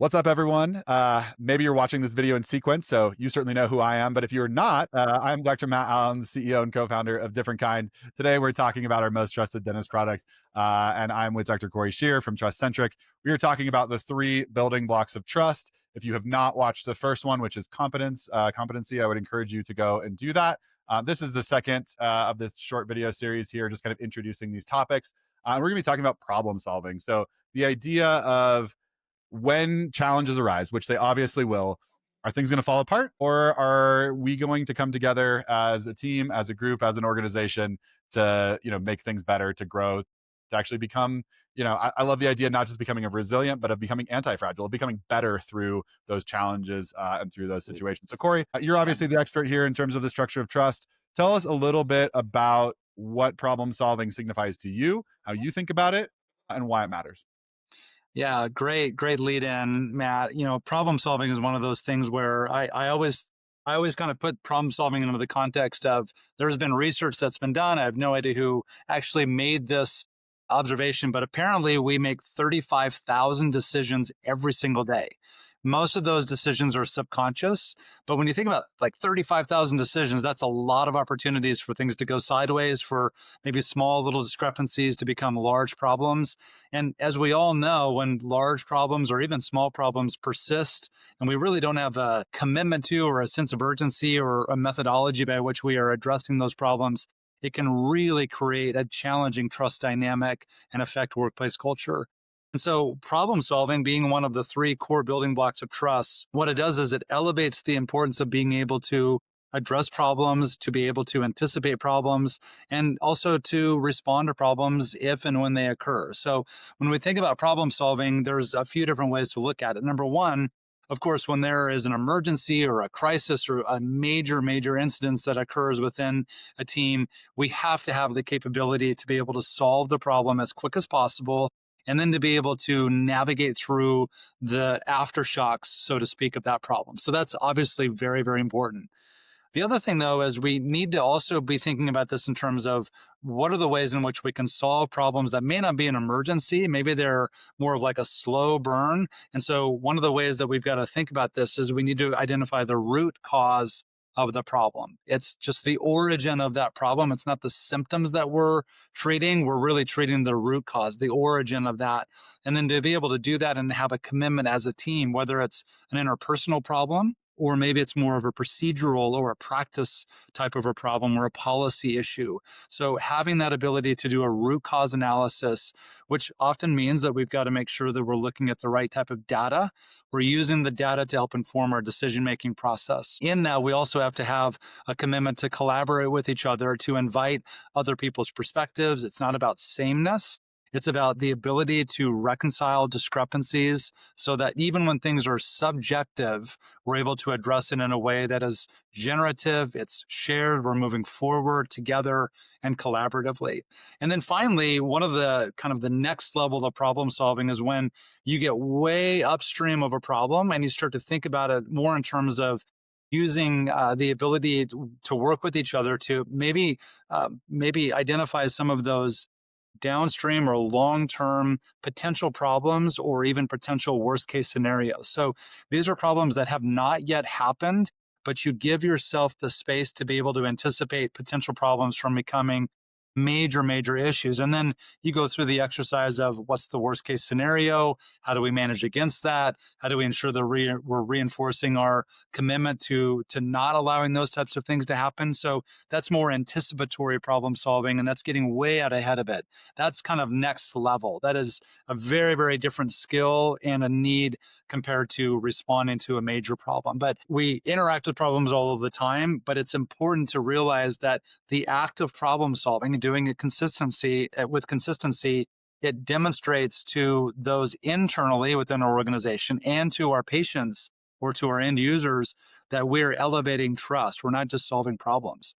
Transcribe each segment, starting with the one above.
What's up, everyone? Maybe you're watching this video in sequence, so you certainly know who I am. But if you're not, I'm Dr. Matt Allen, the CEO and co-founder of DifferentKind. Today, we're talking about our most trusted dentist product, and I'm with Dr. Cory Scheer from TrustCentric. We are talking about the three building blocks of trust. If you have not watched the first one, which is competency, I would encourage you to go and do that. This is the second of this short video series here, just kind of introducing these topics. We're going to be talking about problem solving. So the idea of when challenges arise, which they obviously will, are things going to fall apart, or are we going to come together as a team, as a group, as an organization to make things better, to grow, to actually become I love the idea not just becoming of resilient, but of becoming anti-fragile, of becoming better through those challenges and through those situations. So Cory, you're obviously the expert here in terms of the structure of trust. Tell us a little bit about what problem solving signifies to you, how you think about it, and why it matters. Yeah, great lead in, Matt. Problem solving is one of those things where I always kind of put problem solving into the context of there's been research that's been done. I have no idea who actually made this observation, but apparently we make 35,000 decisions every single day. Most of those decisions are subconscious, but when you think about like 35,000 decisions, that's a lot of opportunities for things to go sideways, for maybe small little discrepancies to become large problems. And as we all know, when large problems or even small problems persist, and we really don't have a commitment to, or a sense of urgency, or a methodology by which we are addressing those problems, it can really create a challenging trust dynamic and affect workplace culture. And so, problem solving being one of the three core building blocks of trust, what it does is it elevates the importance of being able to address problems, to be able to anticipate problems, and also to respond to problems if and when they occur. So, when we think about problem solving, there's a few different ways to look at it. Number one, of course, when there is an emergency or a crisis or a major incident that occurs within a team, we have to have the capability to be able to solve the problem as quick as possible, and then to be able to navigate through the aftershocks, so to speak, of that problem. So that's obviously very important. The other thing, though, is we need to also be thinking about this in terms of what are the ways in which we can solve problems that may not be an emergency. Maybe they're more of like a slow burn. And so one of the ways that we've got to think about this is we need to identify the root cause of the problem. It's just the origin of that problem. It's not the symptoms that we're treating. We're really treating the root cause, the origin of that. And then to be able to do that and have a commitment as a team, whether it's an interpersonal problem, or maybe it's more of a procedural or a practice type of a problem or a policy issue. So having that ability to do a root cause analysis, which often means that we've got to make sure that we're looking at the right type of data. We're using the data to help inform our decision-making process. In that, we also have to have a commitment to collaborate with each other, to invite other people's perspectives. It's not about sameness. It's about the ability to reconcile discrepancies so that even when things are subjective, we're able to address it in a way that is generative, it's shared, we're moving forward together and collaboratively. And then finally, one of the kind of the next level of problem solving is when you get way upstream of a problem and you start to think about it more in terms of using the ability to work with each other to maybe identify some of those downstream or long-term potential problems or even potential worst case scenarios. So these are problems that have not yet happened, but you give yourself the space to be able to anticipate potential problems from becoming major issues. And then you go through the exercise of what's the worst case scenario? How do we manage against that? How do we ensure that we're reinforcing our commitment to not allowing those types of things to happen? So that's more anticipatory problem solving, and that's getting way out ahead of it. That's kind of next level. That is a very different skill and a need compared to responding to a major problem. But we interact with problems all of the time, but it's important to realize that the act of problem solving and doing it with consistency, it demonstrates to those internally within our organization and to our patients or to our end users that we're elevating trust. We're not just solving problems.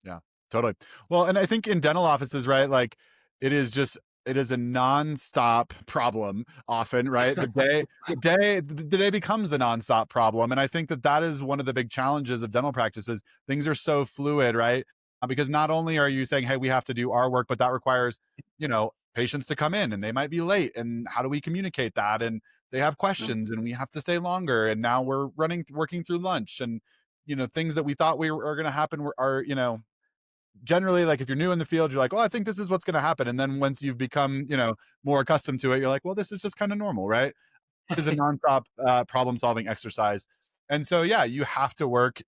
Yeah, totally. Well, and I think in dental offices, right, like it is just it is a nonstop problem often, right? The day becomes a nonstop problem. And I think that that is one of the big challenges of dental practices. Things are so fluid, right? Because not only are you saying, hey, we have to do our work, but that requires, patients to come in and they might be late. And how do we communicate that? And they have Mm, questions and we have to stay longer. And now we're working through lunch, and, things that we thought are going to happen are, generally, like, if you're new in the field, you're like, oh, I think this is what's going to happen. And then once you've become, more accustomed to it, you're like, well, this is just kind of normal, right? It is a nonstop problem solving exercise. And so, yeah, you have to work,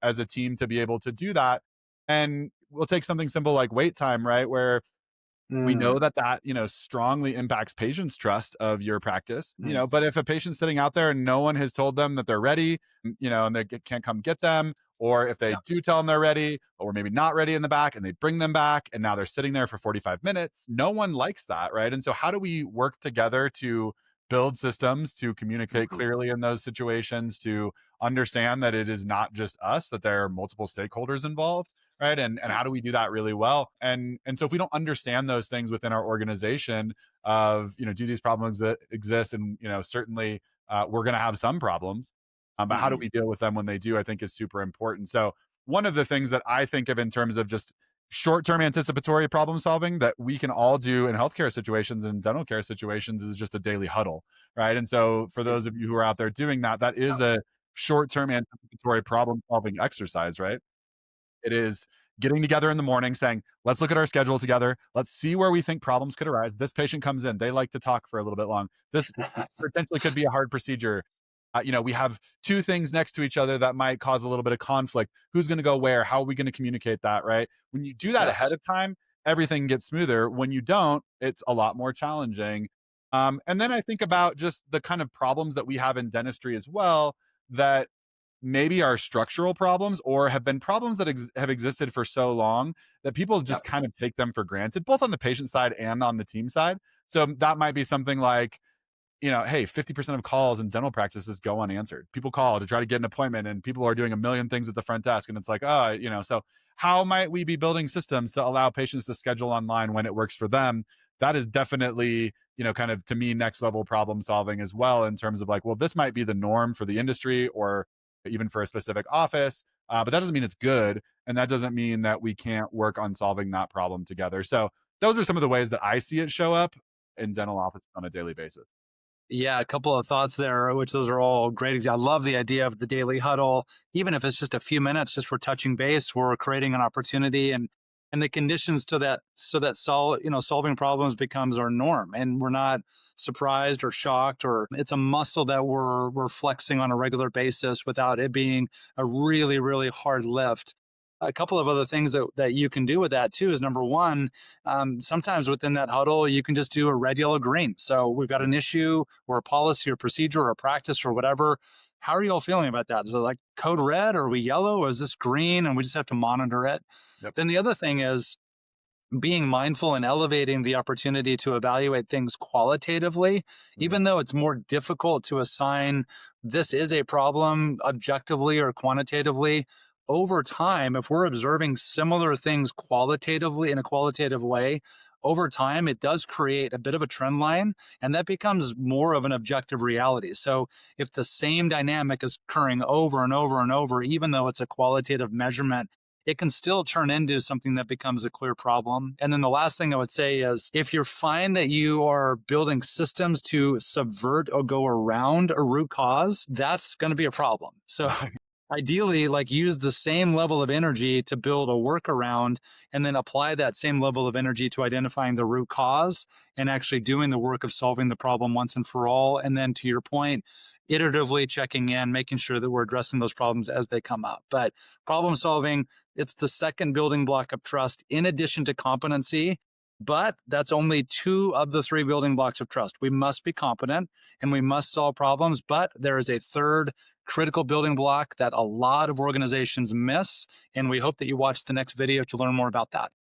as a team to be able to do that. And we'll take something simple like wait time, right? Where we know mm, that strongly impacts patients' trust of your practice, mm. but if a patient's sitting out there and no one has told them that they're ready, and they can't come get them, or if they Yeah. do tell them they're ready, or maybe not ready in the back, and they bring them back, and now they're sitting there for 45 minutes, no one likes that, right? And so how do we work together to build systems to communicate Mhm. clearly in those situations, to understand that it is not just us, that there are multiple stakeholders involved, right? And Yeah. how do we do that really well? And so if we don't understand those things within our organization, of, do these problems that exist, and, certainly we're going to have some problems, but how do Mhm. we deal with them when they do, I think, is super important. So one of the things that I think of in terms of just short-term anticipatory problem solving that we can all do in healthcare situations and dental care situations is just a daily huddle, right? And so for See. those of you who are out there doing that, that is a short-term anticipatory problem solving exercise, right? It is getting together in the morning saying, let's look at our schedule together. Let's see where we think problems could arise. This patient comes in, they like to talk for a little bit long. This potentially could be a hard procedure. We have two things next to each other that might cause a little bit of conflict. Who's going to go where? How are we going to communicate that, right? When you do that ahead Yes. of time, everything gets smoother. When you don't, it's a lot more challenging. And then I think about just the kind of problems that we have in dentistry as well, that maybe are structural problems or have been problems that have existed for so long that people just Yep. kind of take them for granted, both on the patient side and on the team side. So that might be something like, hey, 50% of calls in dental practices go unanswered. People call to try to get an appointment, and people are doing a million things at the front desk. And it's like, so how might we be building systems to allow patients to schedule online when it works for them? That is definitely, kind of, to me, next level problem solving as well, in terms of like, well, this might be the norm for the industry or even for a specific office. But that doesn't mean it's good. And that doesn't mean that we can't work on solving that problem together. So those are some of the ways that I see it show up in dental offices on a daily basis. Yeah, a couple of thoughts there, which those are all great. I love the idea of the daily huddle, even if it's just a few minutes, just for touching base, we're creating an opportunity and the conditions to that so that solving problems becomes our norm, and we're not surprised or shocked, or it's a muscle that we're flexing on a regular basis without it being a really really hard lift. A couple of other things that you can do with that too is number one, sometimes within that huddle, you can just do a red, yellow, green. So we've got an issue or a policy or procedure or a practice or whatever. How are you all feeling about that? Is it like code red? Or are we yellow? Or is this green? And we just have to monitor it. Yep. Then the other thing is being mindful and elevating the opportunity to evaluate things qualitatively, Mhm. even though it's more difficult to assign this is a problem objectively or quantitatively. Over time, if we're observing similar things qualitatively in a qualitative way, over time, it does create a bit of a trend line, and that becomes more of an objective reality. So, if the same dynamic is occurring over and over and over, even though it's a qualitative measurement, it can still turn into something that becomes a clear problem. And then the last thing I would say is if you find that you are building systems to subvert or go around a root cause, that's going to be a problem. So ideally, like use the same level of energy to build a workaround and then apply that same level of energy to identifying the root cause and actually doing the work of solving the problem once and for all. And then to your point, iteratively checking in, making sure that we're addressing those problems as they come up. But problem solving, it's the second building block of trust in addition to competency. But that's only two of the three building blocks of trust. We must be competent and we must solve problems, but there is a third critical building block that a lot of organizations miss. And we hope that you watch the next video to learn more about that.